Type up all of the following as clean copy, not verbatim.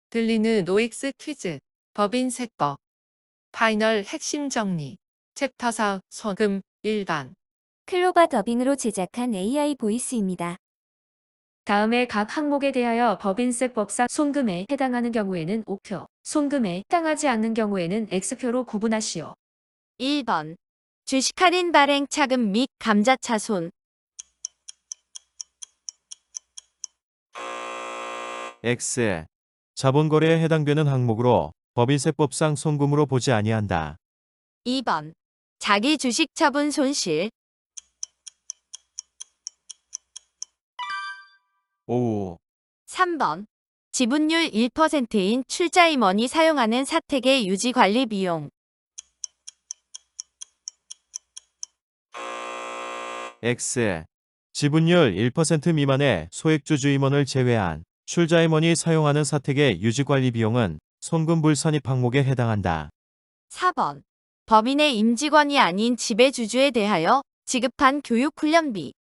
들리는 OX 퀴즈, 법인세법, 파이널 핵심 정리, 챕터 4, 소금, 일반. 클로바 더빙으로 제작한 AI 보이스입니다. 다음에 각 항목에 대하여 법인세법상 손금에 해당하는 경우에는 O표, 손금에 해당하지 않는 경우에는 X표로 구분하시오. 1번. 주식 할인 발행 차금 및 감자차손. X. 자본거래에 해당되는 항목으로 법인세법상 손금으로 보지 아니한다. 2번. 자기 주식 처분 손실. 5. 3번. 지분율 1%인 출자임원이 사용하는 사택의 유지관리 비용. X. 지분율 1% 미만의 소액주주 임원을 제외한 출자임원이 사용하는 사택의 유지관리 비용은 손금불산입 항목에 해당한다. 4번. 법인의 임직원이 아닌 지배주주에 대하여 지급한 교육훈련비.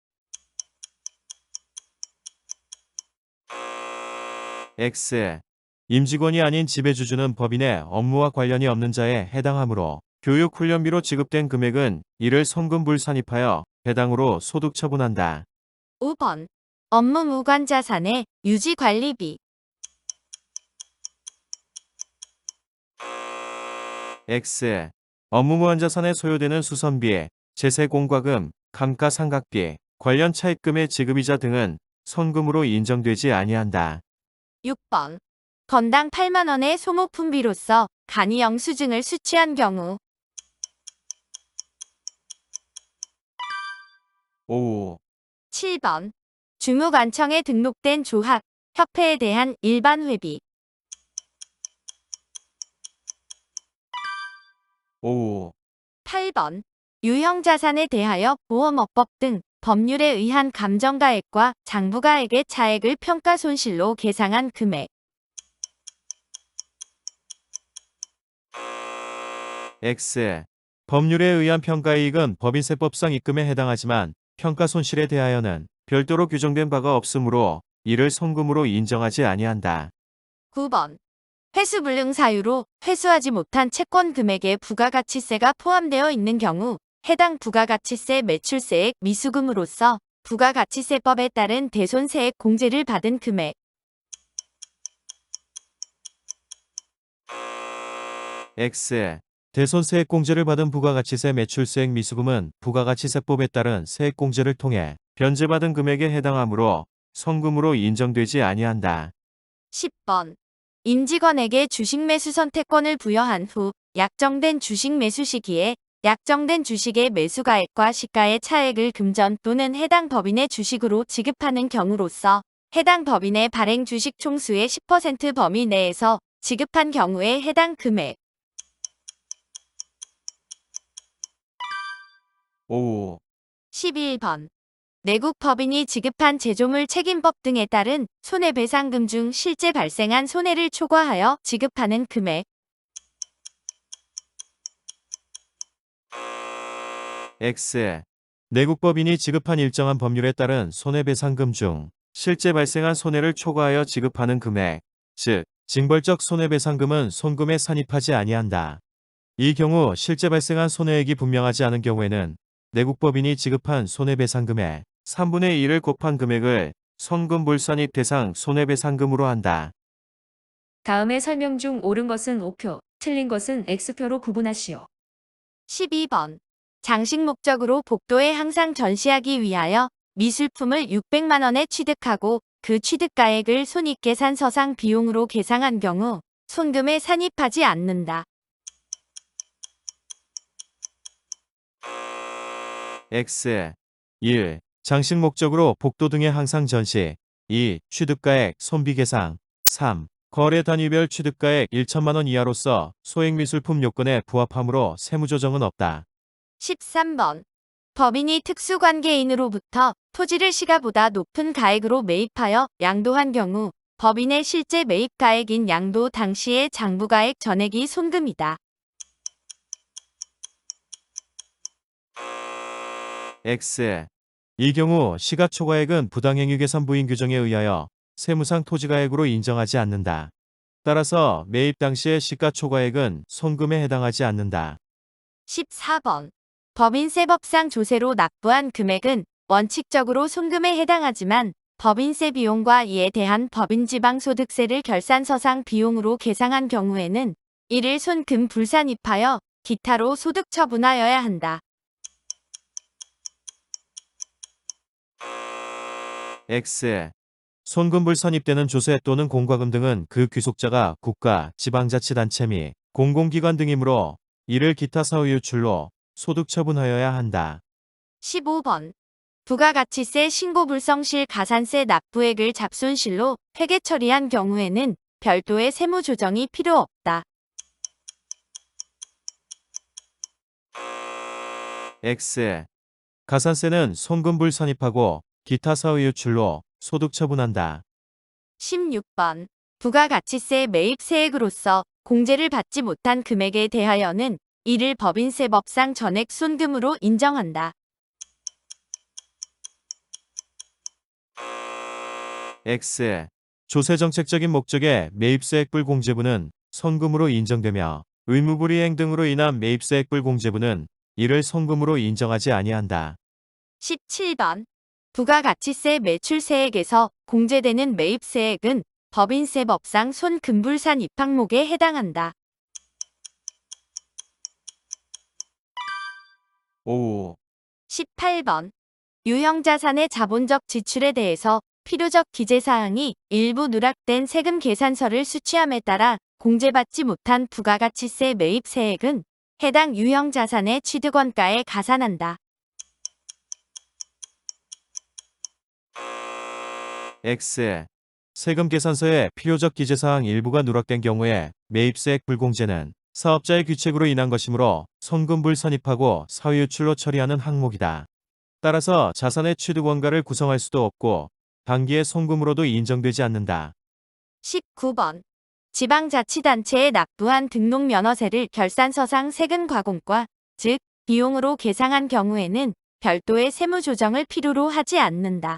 X. 임직원이 아닌 지배주주는 법인의 업무와 관련이 없는 자에 해당하므로 교육훈련비로 지급된 금액은 이를 손금불산입하여 배당으로 소득 처분한다. 5번. 업무 무관 자산의 유지관리비. X. 업무무한 자산에 소요되는 수선비, 제세공과금, 감가상각비, 관련 차입금의 지급이자 등은 손금으로 인정되지 아니한다. 6번. 건당 8만 원의 소모품비로서 간이 영수증을 수취한 경우. 5. 7번. 주무관청에 등록된 조합, 협회에 대한 일반 회비. 5. 8번. 유형자산에 대하여 보험업법 등 법률에 의한 감정가액과 장부가액의 차액을 평가손실로 계상한 금액. X. 법률에 의한 평가이익은 법인세법상 입금에 해당하지만 평가손실에 대하여는 별도로 규정된 바가 없으므로 이를 손금으로 인정하지 아니한다. 9번. 회수불능 사유로 회수하지 못한 채권 금액에 부가가치세가 포함되어 있는 경우 해당 부가가치세 매출세액 미수금으로서 부가가치세법에 따른 대손세액 공제를 받은 금액. X. 대손세액 공제를 받은 부가가치세 매출세액 미수금은 부가가치세법에 따른 세액공제를 통해 변제받은 금액에 해당하므로 손금으로 인정되지 아니한다. 10번. 임직원에게 주식 매수 선택권을 부여한 후 약정된 주식 매수 시기에 약정된 주식의 매수가액과 시가의 차액을 금전 또는 해당 법인의 주식으로 지급하는 경우로서 해당 법인의 발행 주식 총수의 10% 범위 내에서 지급한 경우에 해당 금액. 5. 11번. 내국 법인이 지급한 제조물 책임법 등에 따른 손해배상금 중 실제 발생한 손해를 초과하여 지급하는 금액. X. 내국법인이 지급한 일정한 법률에 따른 손해배상금 중 실제 발생한 손해를 초과하여 지급하는 금액, 즉 징벌적 손해배상금은 손금에 산입하지 아니한다. 이 경우 실제 발생한 손해액이 분명하지 않은 경우에는 내국법인이 지급한 손해배상금의 3분의 1을 곱한 금액을 손금불산입 대상 손해배상금으로 한다. 다음에 설명 중 옳은 것은 O표, 틀린 것은 X표로 구분하시오. 12번. 장식 목적으로 복도에 항상 전시하기 위하여 미술품을 600만 원에 취득하고 그 취득가액을 손익계산서상 비용으로 계상한 경우 손금에 산입하지 않는다. X. 1. 장식 목적으로 복도 등에 항상 전시. 2. 취득가액, 손비계상. 3. 거래 단위별 취득가액 1천만 원 이하로서 소액미술품 요건에 부합하므로 세무조정은 없다. 13번. 법인이 특수관계인으로부터 토지를 시가보다 높은 가액으로 매입하여 양도한 경우 법인의 실제 매입가액인 양도 당시의 장부가액 전액이 손금이다. X. 이 경우 시가초과액은 부당행위계산부인 규정에 의하여 세무상 토지가액으로 인정하지 않는다. 따라서 매입 당시의 시가초과액은 손금에 해당하지 않는다. 14번. 법인세법상 조세로 납부한 금액은 원칙적으로 손금에 해당하지만 법인세 비용과 이에 대한 법인지방소득세를 결산서상 비용으로 계상한 경우에는 이를 손금 불산입하여 기타로 소득 처분하여야 한다. X. 손금불 선입되는 조세 또는 공과금 등은 그 귀속자가 국가, 지방자치단체 및 공공기관 등이므로 이를 기타 사후 유출로 소득 처분하여야 한다. 15번. 부가가치세 신고불성실 가산세 납부액을 잡손실로 회계 처리한 경우에는 별도의 세무조정이 필요 없다. X. 가산세는 손금불 선입하고 기타 사후 유출로 소득 처분한다. 16번. 부가가치세 매입세액으로서 공제를 받지 못한 금액에 대하여는 이를 법인세법상 전액 손금으로 인정한다. X. 조세정책적인 목적의 매입세액불 공제분은 손금으로 인정되며 의무불이행 등으로 인한 매입세액불 공제분은 이를 손금으로 인정하지 아니한다. 17번. 부가가치세 매출세액에서 공제되는 매입세액은 법인세법상 손금불산 입항목에 해당한다. 5. 18번. 유형자산의 자본적 지출에 대해서 필요적 기재사항이 일부 누락된 세금 계산서를 수취함에 따라 공제받지 못한 부가가치세 매입세액은 해당 유형자산의 취득원가에 가산한다. X. 세금 계산서에 필요적 기재사항 일부가 누락된 경우에 매입세액 불공제는 사업자의 귀책으로 인한 것이므로 손금불 선입하고 사후유출로 처리하는 항목이다. 따라서 자산의 취득원가를 구성할 수도 없고 단기의 손금으로도 인정되지 않는다. 19번. 지방자치단체에 납부한 등록면허세를 결산서상 세금 과공과, 즉 비용으로 계상한 경우에는 별도의 세무조정을 필요로 하지 않는다.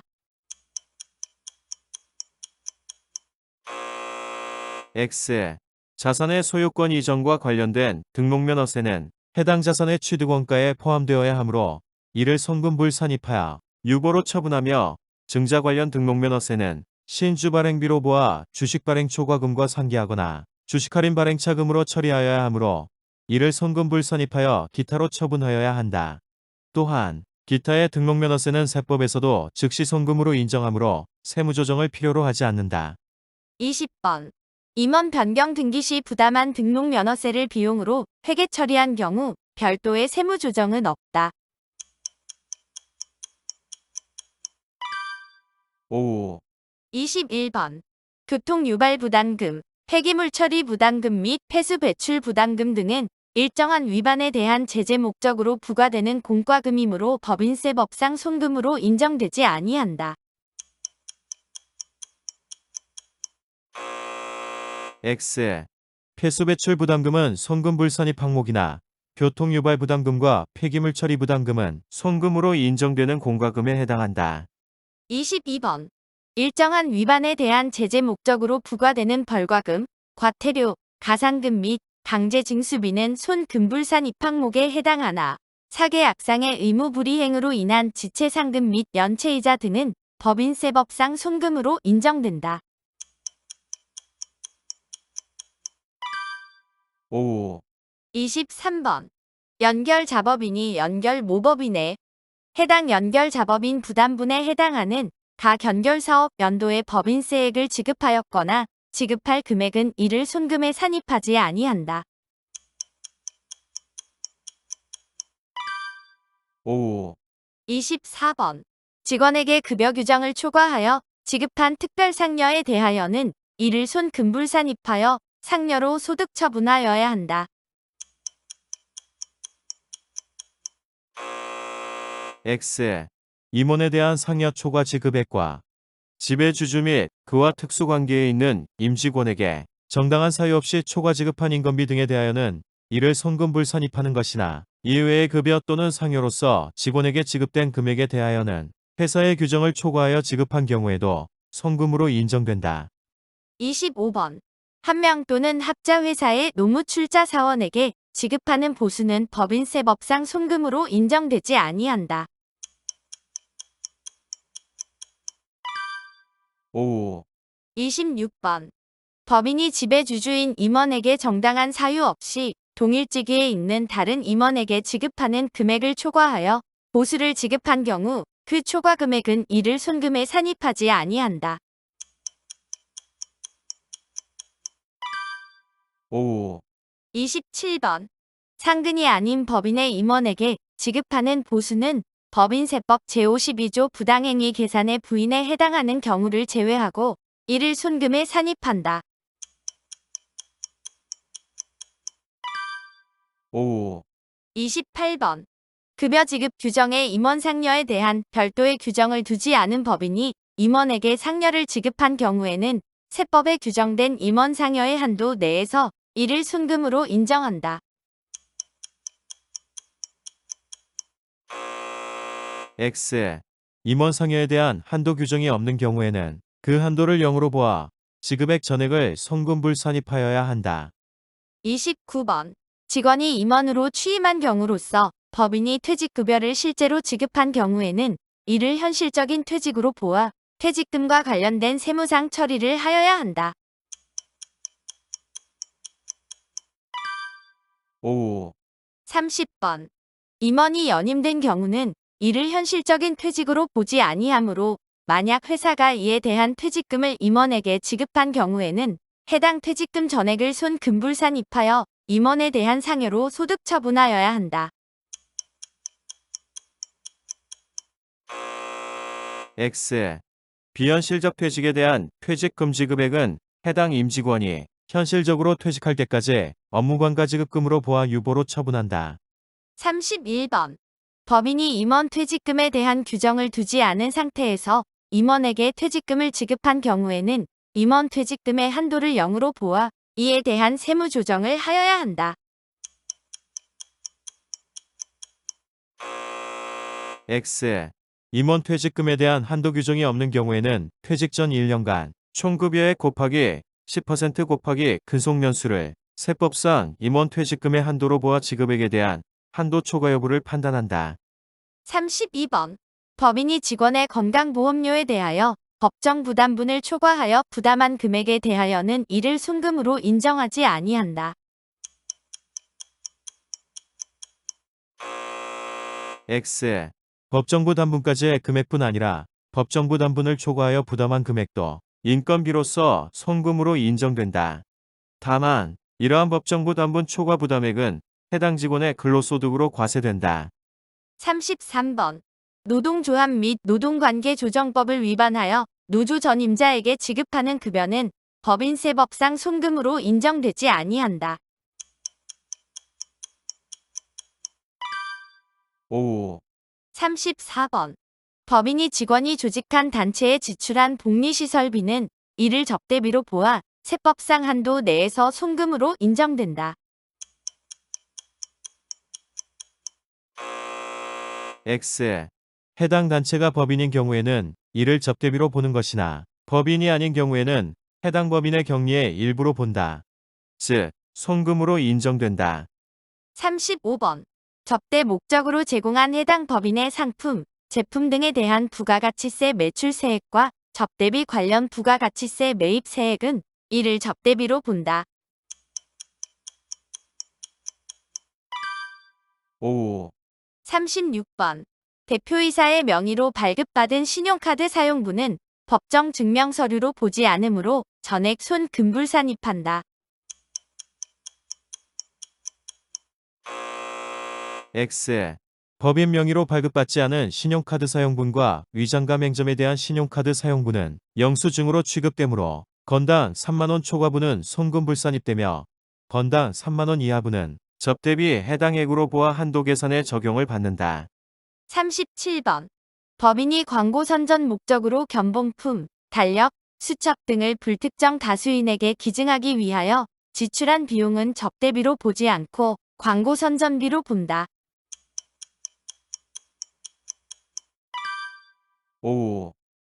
X. 자산의 소유권 이전과 관련된 등록면허세는 해당 자산의 취득원가에 포함되어야 하므로 이를 손금불 산입하여 유보로 처분하며 증자 관련 등록면허세는 신주 발행비로 보아 주식 발행 초과금과 상기하거나 주식 할인 발행 차금으로 처리하여야 하므로 이를 손금불 선입하여 기타로 처분하여야 한다. 또한 기타의 등록면허세는 세법에서도 즉시 손금으로 인정하므로 세무조정을 필요로 하지 않는다. 20번. 임원 변경 등기 시 부담한 등록면허세를 비용으로 회계 처리한 경우 별도의 세무조정은 없다. 5. 21번. 교통유발부담금, 폐기물 처리 부담금 및 폐수 배출 부담금 등은 일정한 위반에 대한 제재 목적으로 부과되는 공과금이므로 법인세법상 손금으로 인정되지 아니한다. X. 폐수배출 부담금은 손금불 선입 항목이나 교통유발 부담금과 폐기물 처리 부담금은 손금으로 인정되는 공과금에 해당한다. 22번. 일정한 위반에 대한 제재 목적으로 부과되는 벌과금, 과태료, 가산금 및 강제징수비는 손금불산 입항목에 해당하나 사개약상의 의무불이행으로 인한 지체상금 및 연체이자 등은 법인세법상 손금으로 인정된다. 5. 23번. 연결자법인이 연결모법인에 해당 연결자법인 부담분에 해당하는 각 연결사업 연도에 법인세액을 지급하였거나 지급할 금액은 이를 손금에 산입하지 아니한다. 5. 24번. 직원에게 급여 규정을 초과하여 지급한 특별상여에 대하여는 이를 손금불 산입하여 상여로 소득 처분하여야 한다. X. 임원에 대한 상여 초과 지급액과 지배주주 및 그와 특수관계에 있는 임직원에게 정당한 사유 없이 초과 지급한 인건비 등에 대하여는 이를 손금불 산입하는 것이나 이외의 급여 또는 상여로서 직원에게 지급된 금액에 대하여는 회사의 규정을 초과하여 지급한 경우에도 손금으로 인정된다. 25번. 한 명 또는 합자 회사의 노무출자 사원에게 지급하는 보수는 법인세법상 손금으로 인정되지 아니한다. 5. 26번. 법인이 지배주주인 임원에게 정당한 사유 없이 동일지기에 있는 다른 임원에게 지급하는 금액을 초과하여 보수를 지급한 경우 그 초과 금액은 이를 손금에 산입하지 아니한다. 5. 27번. 상근이 아닌 법인의 임원에게 지급하는 보수는 법인세법 제52조 부당행위 계산의 부인에 해당하는 경우를 제외하고 이를 손금에 산입한다. 5. 28번. 급여 지급 규정에 임원 상여에 대한 별도의 규정을 두지 않은 법인이 임원에게 상여를 지급한 경우에는 세법에 규정된 임원 상여의 한도 내에서 이를 손금으로 인정한다. X. 임원 상여에 대한 한도 규정이 없는 경우에는 그 한도를 0으로 보아 지급액 전액을 손금불 산입하여야 한다. 29번. 직원이 임원으로 취임한 경우로서 법인이 퇴직급여를 실제로 지급한 경우에는 이를 현실적인 퇴직으로 보아 퇴직금과 관련된 세무상 처리를 하여야 한다. 5. 30번. 임원이 연임된 경우는 이를 현실적인 퇴직으로 보지 아니하므로 만약 회사가 이에 대한 퇴직금을 임원에게 지급한 경우에는 해당 퇴직금 전액을 손금불 산입하여 임원에 대한 상여로 소득 처분하여야 한다. X. 비현실적 퇴직에 대한 퇴직금 지급액은 해당 임직원이 현실적으로 퇴직할 때까지 업무관가 지급금으로 보아 유보로 처분한다. 31번. 법인이 임원 퇴직금에 대한 규정을 두지 않은 상태에서 임원에게 퇴직금을 지급한 경우에는 임원 퇴직금의 한도를 0으로 보아 이에 대한 세무 조정을 하여야 한다. X. 임원 퇴직금에 대한 한도 규정이 없는 경우에는 퇴직 전 1년간 총급여액 곱하기 10% 곱하기 근속년수를 세법상 임원 퇴직금의 한도로 보아 지급액에 대한 한도 초과 여부를 판단한다. 32번. 법인이 직원의 건강보험료에 대하여 법정 부담분을 초과하여 부담한 금액에 대하여는 이를 손금으로 인정하지 아니한다. X. 법정부 담분까지의 금액뿐 아니라 법정부 담분을 초과하여 부담한 금액도 인건비로서 손금으로 인정된다. 다만 이러한 법정부 담분 초과 부담액은 해당 직원의 근로소득으로 과세된다. 33번. 노동조합 및 노동관계조정법을 위반하여 노조 전임자에게 지급하는 급여는 법인세법상 손금으로 인정되지 아니한다. 5. 34번. 법인이 직원이 조직한 단체에 지출한 복리시설비는 이를 접대비로 보아 세법상 한도 내에서 손금으로 인정된다. X. 해당 단체가 법인인 경우에는 이를 접대비로 보는 것이나 법인이 아닌 경우에는 해당 법인의 경리의 일부로 본다. 즉, 손금으로 인정된다. 35번. 접대 목적으로 제공한 해당 법인의 상품, 제품 등에 대한 부가가치세 매출세액과 접대비 관련 부가가치세 매입세액은 이를 접대비로 본다. 5. 36번. 대표이사의 명의로 발급받은 신용카드 사용분은 법정 증명서류로 보지 않으므로 전액 손금불 산입한다. X. 법인 명의로 발급받지 않은 신용카드 사용분과 위장감 행점에 대한 신용카드 사용분은 영수증으로 취급되므로 건당 3만원 초과분은 손금불 산입되며 건당 3만원 이하분은 접대비 해당 액으로 보아 한도 계산에 적용을 받는다. 37번. 법인이 광고 선전 목적으로 견본품, 달력, 수첩 등을 불특정 다수인에게 기증하기 위하여 지출한 비용은 접대비로 보지 않고 광고 선전비로 본다. 5.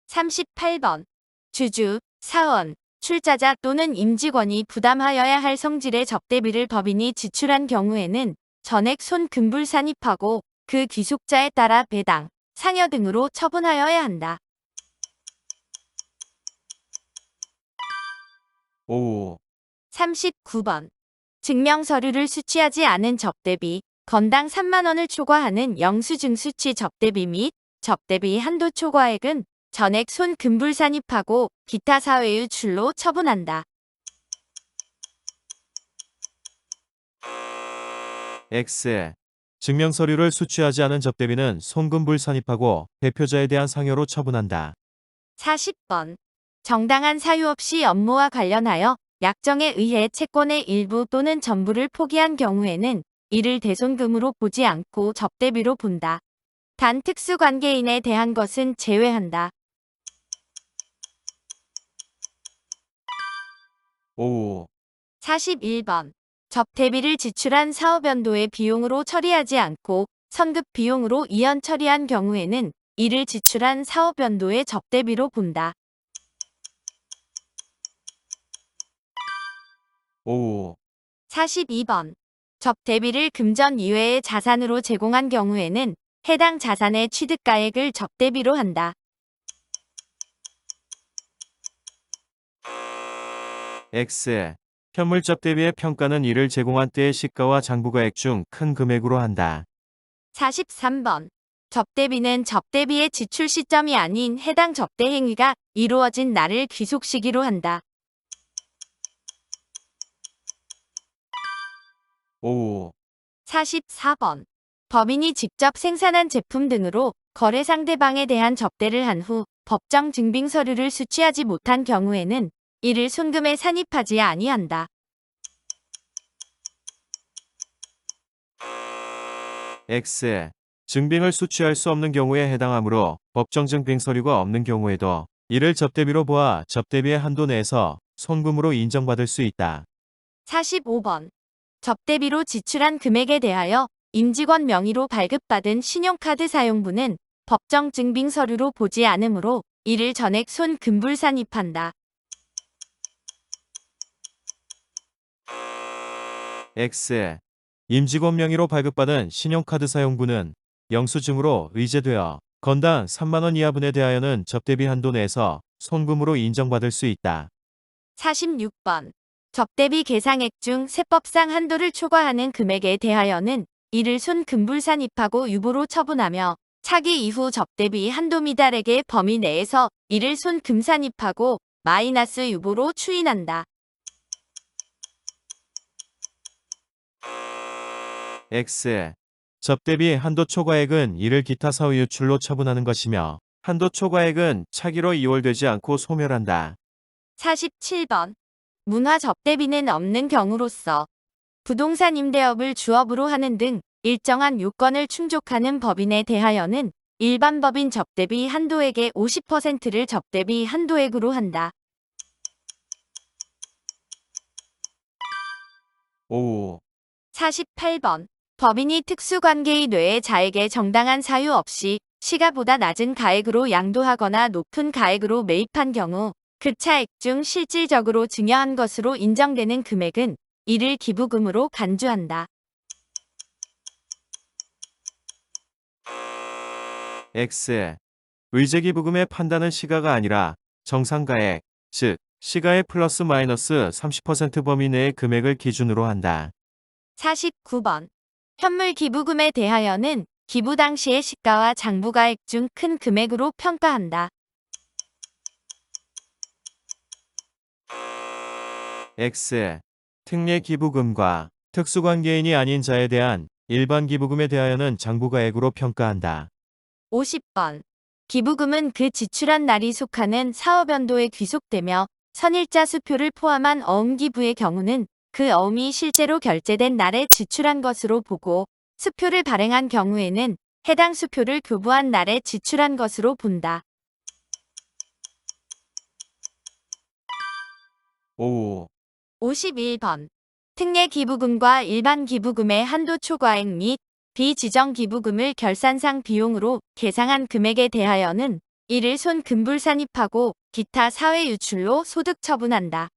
38번. 주주, 사원, 출자자 또는 임직원이 부담하여야 할 성질의 접대비를 법인이 지출한 경우에는 전액 손금불 산입하고 그 귀속자에 따라 배당, 상여 등으로 처분하여야 한다. 5. 39번. 증명서류를 수취하지 않은 접대비, 건당 3만 원을 초과하는 영수증 수취 접대비 및 접대비 한도 초과액은 전액 손금불 산입하고 기타 사외의 줄로 처분한다. X. 증명서류를 수취하지 않은 접대비는 손금불 산입하고 대표자에 대한 상여로 처분한다. 40번. 정당한 사유 없이 업무와 관련하여 약정에 의해 채권의 일부 또는 전부를 포기한 경우에는 이를 대손금으로 보지 않고 접대비로 본다. 단 특수관계인에 대한 것은 제외한다. 5. 41번. 접대비를 지출한 사업연도의 비용으로 처리하지 않고 선급 비용으로 이연 처리한 경우에는 이를 지출한 사업연도의 접대비로 본다. 5. 42번. 접대비를 금전 이외의 자산으로 제공한 경우에는 해당 자산의 취득가액을 접대비로 한다. X. 현물 접대비의 평가는 이를 제공한 때의 시가와 장부가액 중 큰 금액으로 한다. 43번. 접대비는 접대비의 지출 시점이 아닌 해당 접대 행위가 이루어진 날을 귀속 시기로 한다. 5. 44번. 법인이 직접 생산한 제품 등으로 거래 상대방에 대한 접대를 한 후 법정 증빙 서류를 수취하지 못한 경우에는 이를 손금에 산입하지 아니한다. X. 증빙을 수취할 수 없는 경우에 해당하므로 법정 증빙 서류가 없는 경우에도 이를 접대비로 보아 접대비의 한도 내에서 손금으로 인정받을 수 있다. 45번. 접대비로 지출한 금액에 대하여 임직원 명의로 발급받은 신용카드 사용부는 법정 증빙 서류로 보지 않으므로 이를 전액 손금불 산입한다. X. 임직원 명의로 발급받은 신용카드 사용부는 영수증으로 의제되어 건당 3만 원 이하분에 대하여는 접대비 한도 내에서 손금으로 인정받을 수 있다. 46번. 접대비 계상액 중 세법상 한도를 초과하는 금액에 대하여는 이를 손금불 산입하고 유보로 처분하며 차기 이후 접대비 한도 미달액의 범위 내에서 이를 손금 산입하고 마이너스 유보로 추인한다. X. 접대비 한도 초과액은 이를 기타 사후 유출로 처분하는 것이며 한도 초과액은 차기로 이월되지 않고 소멸한다. 47번. 문화 접대비는 없는 경우로서 부동산 임대업을 주업으로 하는 등 일정한 요건을 충족하는 법인에 대하여는 일반 법인 접대비 한도액의 50%를 접대비 한도액으로 한다. 5. 48번. 법인이 특수관계의 뇌의 자에게 정당한 사유 없이 시가보다 낮은 가액으로 양도하거나 높은 가액으로 매입한 경우 그 차액 중 실질적으로 증여한 것으로 인정되는 금액은 이를 기부금으로 간주한다. X. 의제기부금의 판단은 시가가 아니라 정상가액, 즉 시가의 플러스 마이너스 30% 범위 내의 금액을 기준으로 한다. 49번. 현물 기부금에 대하여는 기부 당시의 시가와 장부가액 중 큰 금액으로 평가한다. X. 특례 기부금과 특수관계인이 아닌 자에 대한 일반 기부금에 대하여는 장부가액으로 평가한다. 50번. 기부금은 그 지출한 날이 속하는 사업연도에 귀속되며 선일자 수표를 포함한 어음기부의 경우는 그 어음이 실제로 결제된 날에 지출한 것으로 보고 수표를 발행한 경우에는 해당 수표를 교부한 날에 지출한 것으로 본다. 5. 51번. 특례 기부금과 일반 기부금의 한도 초과액 및 비지정 기부금을 결산상 비용으로 계상한 금액에 대하여는 이를 손금불 산입하고 기타 사회 유출로 소득 처분한다.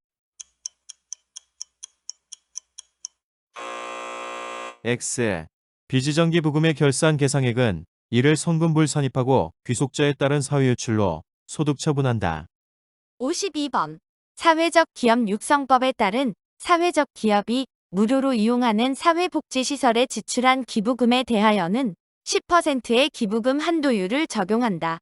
X. 비지정기 부금의 결산 계상액은 이를 손금불 산입하고 귀속자에 따른 사회유출로 소득 처분한다. 52번. 사회적 기업 육성법에 따른 사회적 기업이 무료로 이용하는 사회복지시설에 지출한 기부금에 대하여는 10%의 기부금 한도율을 적용한다.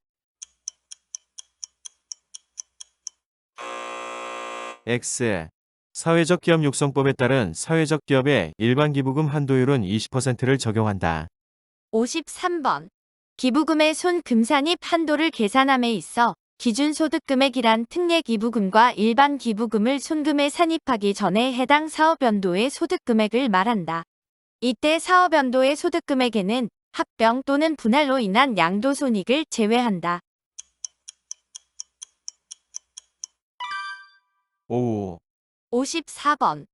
X. 사회적 기업 육성법에 따른 사회적 기업의 일반 기부금 한도율은 20%를 적용한다. 53번. 기부금의 손금산입 한도를 계산함에 있어 기준소득금액이란 특례기부금과 일반 기부금을 손금에 산입하기 전에 해당 사업연도의 소득금액을 말한다. 이때 사업연도의 소득금액에는 합병 또는 분할로 인한 양도손익을 제외한다. 5. 54번.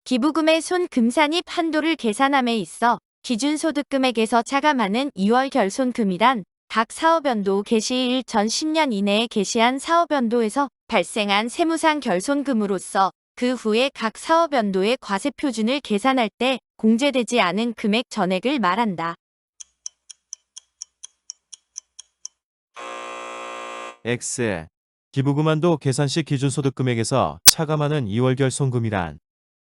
기부금의 손금산입 한도를 계산함에 있어 기준소득금액에서 차감하는 2월 결손금이란 각 사업연도 개시일 전 10년 이내에 개시한 사업연도에서 발생한 세무상 결손금으로서 그 후에 각 사업연도의 과세표준을 계산할 때 공제되지 않은 금액 전액을 말한다. X. 기부금 한도 계산 시 기준소득금액에서 차감하는 2월 결손금이란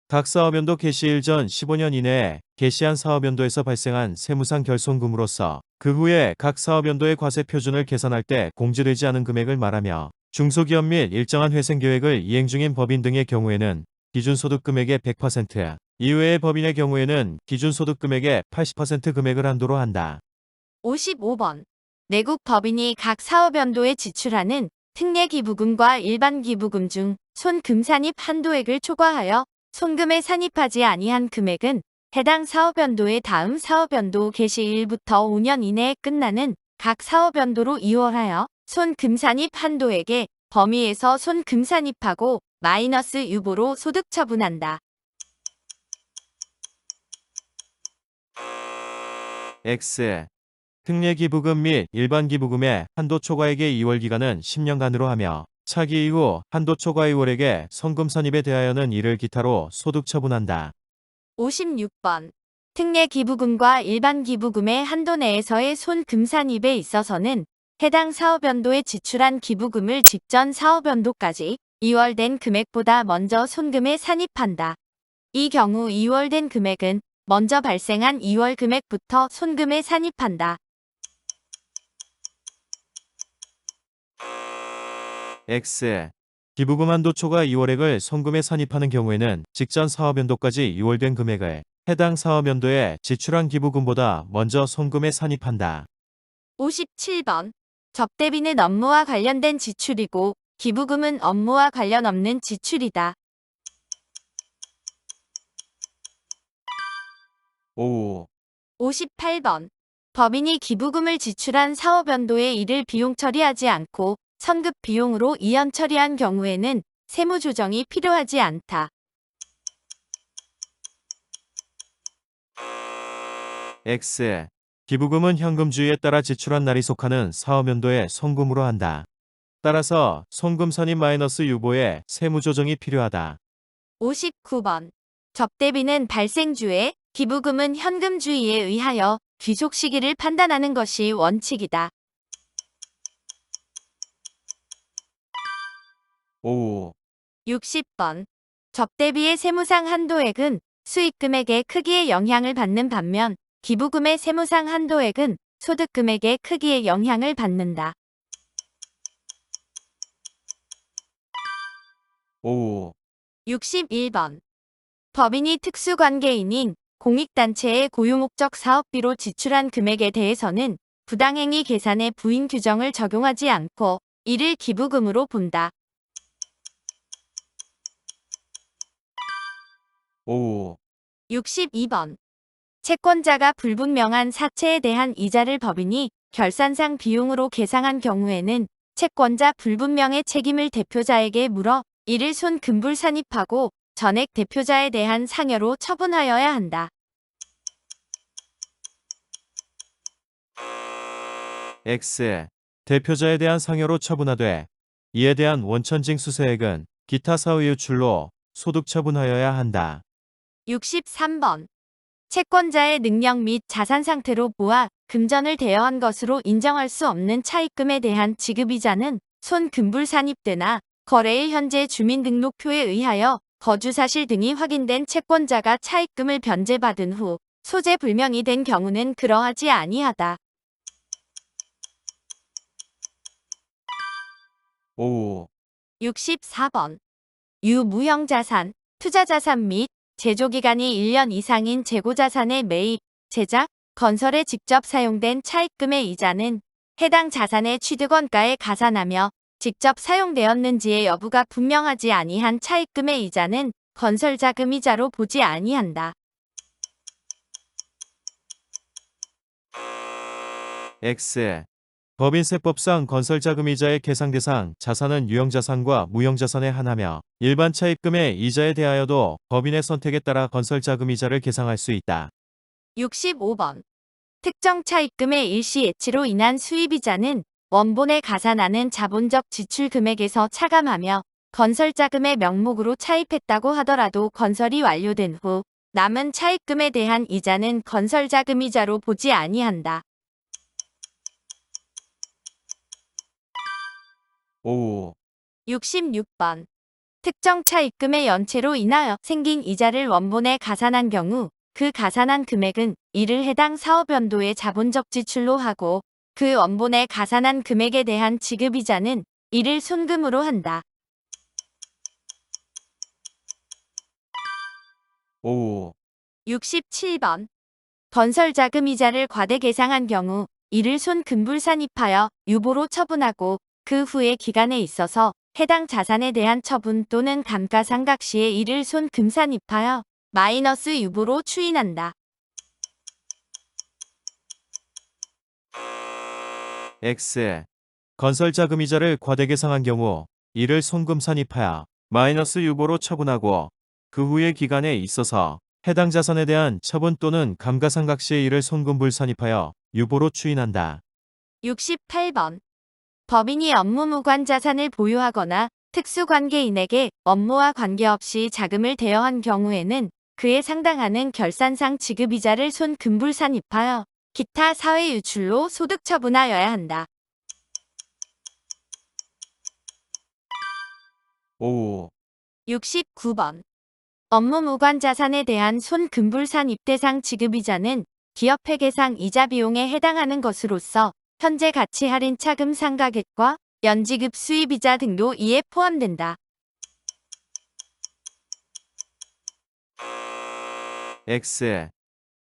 각 사업연도 개시일 전 15년 이내에 개시한 사업연도에서 발생한 세무상 결손금으로서 그 후에 각 사업연도의 과세 표준을 계산할 때 공제되지 않은 금액을 말하며 중소기업 및 일정한 회생계획을 이행 중인 법인 등의 경우에는 기준소득금액의 100%, 이외의 법인의 경우에는 기준소득금액의 80% 금액을 한도로 한다. 55번. 내국 법인이 각 사업연도에 지출하는 특례기부금과 일반기부금 중 손금산입 한도액을 초과하여 손금에 산입하지 아니한 금액은 해당 사업연도의 다음 사업연도 개시일부터 5년 이내에 끝나는 각 사업연도로 이월하여 손금산입 한도액의 범위에서 손금산입하고 마이너스 유보로 소득 처분한다. X. 특례기부금 및 일반기부금의 한도 초과액의 2월 기간은 10년간으로 하며 차기 이후 한도 초과 2월액의 손금산입에 대하여는 이를 기타로 소득 처분한다. 56번. 특례기부금과 일반기부금의 한도 내에서의 손금산입에 있어서는 해당 사업연도에 지출한 기부금을 직전 사업연도까지 2월된 금액보다 먼저 손금에 산입한다. 이 경우 2월된 금액은 먼저 발생한 2월 금액부터 손금에 산입한다. X. 기부금 한도 초과 2월액을 손금에 산입하는 경우에는 직전 사업연도까지 2월된 금액을 해당 사업연도에 지출한 기부금보다 먼저 손금에 산입한다. 57번. 접대비는 업무와 관련된 지출이고 기부금은 업무와 관련 없는 지출이다. 5. 58번. 법인이 기부금을 지출한 사업연도에 이를 비용 처리하지 않고 선급 비용으로 이연 처리한 경우에는 세무조정이 필요하지 않다. X. 기부금은 현금주의에 따라 지출한 날이 속하는 사업연도의 손금으로 한다. 따라서 손금 산입 마이너스 유보에 세무조정이 필요하다. 59번. 접대비는 발생주에, 기부금은 현금주의에 의하여 귀속 시기를 판단하는 것이 원칙이다. 5. 60번. 접대비의 세무상 한도액은 수익금액의 크기에 영향을 받는 반면 기부금의 세무상 한도액은 소득금액의 크기에 영향을 받는다. 5. 61번. 법인이 특수관계인인 공익단체의 고유목적 사업비로 지출한 금액에 대해서는 부당행위 계산의 부인 규정을 적용하지 않고 이를 기부금으로 본다. 5. 62번. 채권자가 불분명한 사채에 대한 이자를 법인이 결산상 비용으로 계상한 경우에는 채권자 불분명의 책임을 대표자에게 물어 이를 손금불 산입하고 전액 대표자에 대한 상여로 처분하여야 한다. X. 대표자에 대한 상여로 처분하되 이에 대한 원천징수세액은 기타 사후 유출로 소득 처분하여야 한다. 63번. 채권자의 능력 및 자산 상태로 보아 금전을 대여한 것으로 인정할 수 없는 차입금에 대한 지급이자는 손금불 산입되나 거래일 현재 주민등록표에 의하여 거주사실 등이 확인된 채권자가 차입금을 변제받은 후 소재 불명이 된 경우는 그러하지 아니하다. 5. 64번. 유무형자산, 투자자산 및 제조기간이 1년 이상인 재고자산의 매입, 제작, 건설에 직접 사용된 차입금의 이자는 해당 자산의 취득원가에 가산하며 직접 사용되었는지의 여부가 분명하지 아니한 차입금의 이자는 건설자금이자로 보지 아니한다. X. 법인세법상 건설자금이자의 계상 대상 자산은 유형자산과 무형자산에 한하며 일반 차입금의 이자에 대하여도 법인의 선택에 따라 건설자금이자를 계상할 수 있다. 65번. 특정 차입금의 일시 예치로 인한 수입이자는 원본에 가산하는 자본적 지출 금액에서 차감하며 건설자금의 명목으로 차입했다고 하더라도 건설이 완료된 후 남은 차입금에 대한 이자는 건설자금이자로 보지 아니한다. 5. 66번. 특정 차입금의 연체로 인하여 생긴 이자를 원본에 가산한 경우 그 가산한 금액은 이를 해당 사업연도의 자본적 지출로 하고 그 원본에 가산한 금액에 대한 지급이자는 이를 손금으로 한다. 5. 67번. 건설자금이자를 과대 계상한 경우 이를 손금불 산입하여 유보로 처분하고 그 후의 기간에 있어서 해당 자산에 대한 처분 또는 감가상각 시에 이를 손금산입하여 마이너스 유보로 추인한다. X. 건설자금이자를 과대 계상한 경우 이를 손금산입하여 마이너스 유보로 처분하고 그 후의 기간에 있어서 해당 자산에 대한 처분 또는 감가상각 시에 이를 손금불산입하여 유보로 추인한다. 68번. 법인이 업무무관 자산을 보유하거나 특수관계인에게 업무와 관계없이 자금을 대여한 경우에는 그에 상당하는 결산상 지급이자를 손금불산입하여 기타 사회 유출로 소득 처분하여야 한다. 5. 69번. 업무무관 자산에 대한 손금불산입 대상 지급이자는 기업 회계상 이자 비용에 해당하는 것으로서 현재 가치 할인 차금 상각액과 연지급 수입이자 등도 이에 포함된다. X.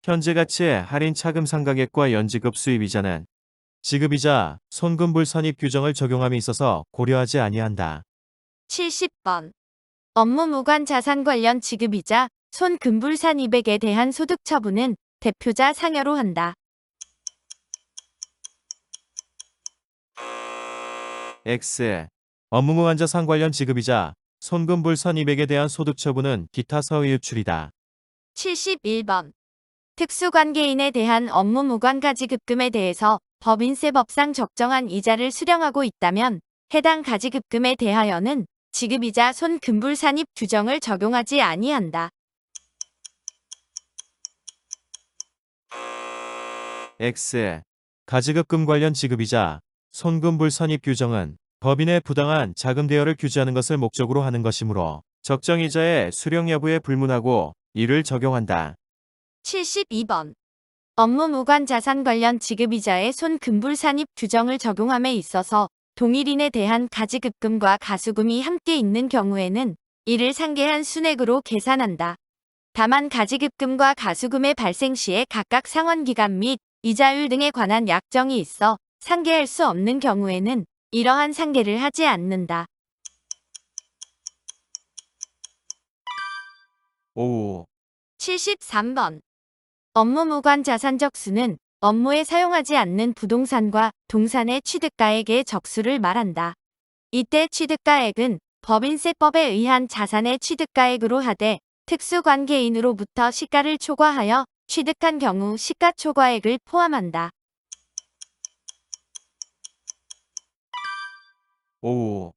현재 가치의 할인 차금 상각액과 연지급 수입이자는 지급이자 손금불산입 규정을 적용함에 있어서 고려하지 아니한다. 70번. 업무무관 자산 관련 지급이자 손금불산입액에 대한 소득 처분은 대표자 상여로 한다. X. 업무무관자산 관련 지급이자 손금불산입액에 대한 소득 처분은 기타 사회 유출이다. 71번. 특수관계인에 대한 업무무관가지급금에 대해서 법인세법상 적정한 이자를 수령하고 있다면 해당 가지급금에 대하여는 지급이자 손금불산입 규정을 적용하지 아니한다. X. 가지급금 관련 지급이자 손금불산입 규정은 법인의 부당한 자금 대여를 규제하는 것을 목적으로 하는 것이므로 적정이자의 수령 여부에 불문하고 이를 적용한다. 72번. 업무무관 자산 관련 지급이자의 손금불산입 규정을 적용함에 있어서 동일인에 대한 가지급금과 가수금이 함께 있는 경우에는 이를 상계한 순액으로 계산한다. 다만 가지급금과 가수금의 발생 시에 각각 상환기간 및 이자율 등에 관한 약정이 있어 상계할 수 없는 경우에는 이러한 상계를 하지 않는다. 5. 73번. 업무무관 자산적 수는 업무에 사용하지 않는 부동산과 동산의 취득가액의 적수를 말한다. 이때 취득가액은 법인세법에 의한 자산의 취득가액으로 하되 특수관계인으로부터 시가를 초과하여 취득한 경우 시가초과액을 포함한다. 오후